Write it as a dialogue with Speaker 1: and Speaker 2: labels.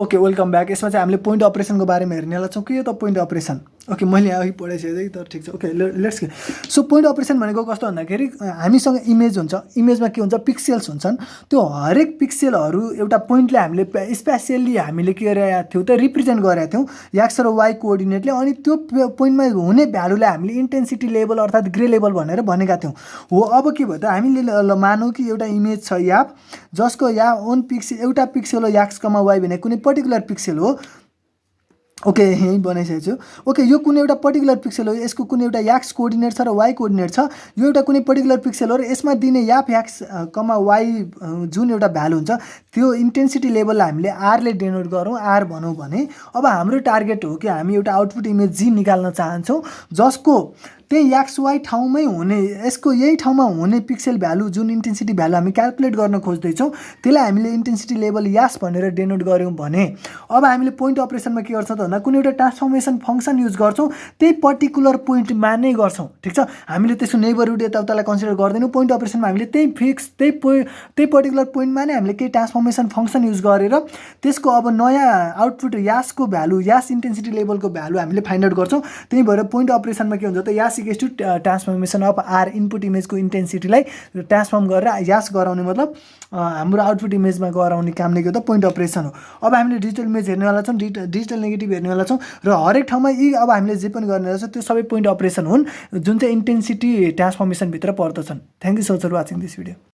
Speaker 1: Okay, welcome back. यसमा चाहिँ हामीले पोइन्ट अपरेसनको बारेमा हेर्नेवाला छौँ कि यो त पोइन्ट अपरेसन। ओके, मैले अघि पढाइसकेँ है त, ठिक छ। ओके, लेट्स के सो पोइन्ट अपरेसन भनेको कस्तो भन्दाखेरि हामीसँग इमेज हुन्छ, इमेजमा के हुन्छ, पिक्सेल्स हुन्छन्। त्यो हरेक पिक्सेलहरू एउटा पोइन्टले हामीले स्पेसियल्ली हामीले के गरेका थियौँ त, रिप्रेजेन्ट गरेका थियौँ एक्स र वाइ कोअर्डिनेटले। अनि त्यो पोइन्टमा हुने भ्यालुलाई हामीले इन्टेन्सिटी लेभल अर्थात् ग्रे लेभल भनेर भनेका थियौँ। हो, अब के भयो त, हामीले मानौँ कि एउटा इमेज छ याप, जसको या ओन पिक्सेल, एउटा पिक्सेल हो एक्स कमा वाइ भने कुनै पर्टिकुलर पिक्सेल हो। ओके, यहीँ बनाइसकेको छु। ओके, यो कुनै एउटा पर्टिकुलर पिक्सेल हो, यसको कुनै एउटा एक्स कोअर्डिनेट छ र वाइ कोअर्डिनेट छ। यो एउटा कुनै पर्टिकुलर पिक्सेल हो र यसमा दिने याप एक्स कमा वाइ जुन एउटा भ्यालु हुन्छ, त्यो इन्टेन्सिटी लेभललाई हामीले आरले डिनोट गरौँ, आर भनौँ भने। अब हाम्रो टार्गेट हो कि हामी एउटा आउटपुट इमेज जी निकाल्न चाहन्छौँ, जसको त्यही एक्स वाइ ठाउँमै हुने, यसको यही ठाउँमा हुने पिक्सेल भ्यालु जुन इन्टेन्सिटी भ्यालु हामी क्याल्कुलेट गर्न खोज्दैछौँ, त्यसलाई हामीले इन्टेन्सिटी लेभल यास भनेर डिनोट गऱ्यौँ भने अब हामीले पोइन्ट अपरेसनमा के गर्छौँ त भन्दा कुनै एउटा ट्रान्सफर्मेसन फङ्सन युज गर्छौँ, त्यही पर्टिकुलर पोइन्टमा नै गर्छौँ। ठिक छ, हामीले त्यसको नेबरहुड यताउतालाई कन्सिडर गर्दैनौँ। पोइन्ट अपरेसनमा हामीले त्यही फिक्स त्यही पर्टिकुलर पोइन्टमा नै हामीले केही ट्रान्सफर्मेसन फङ्सन युज गरेर त्यसको अब नयाँ आउटपुट यासको भ्यालु, यास इन्टेन्सिटी लेभलको भ्यालु हामीले फाइन्ड आउट गर्छौँ। त्यही भएर पोइन्ट अपरेसनमा के हुन्छ त, s equals to transformation of r, input इमेजको इन्टेन्सिटीलाई ट्रान्सफर्म गरेर यास गराउने, मतलब हाम्रो आउटपुट इमेजमा गराउने काम नै के हो त, पोइन्ट अपरेसन हो। अब हामीले डिजिटल इमेज हेर्नेवाला छौँ, डिजिटल नेगेटिभ हेर्नेवाला छौँ र हरेक ठाउँमा यी अब हामीले जे पनि गर्नेवाला छौँ त्यो सबै पोइन्ट अपरेसन हुन्, जुन चाहिँ इन्टेन्सिटी ट्रान्सफर्मेसनभित्र पर्दछन्। Thank you so much for watching this video.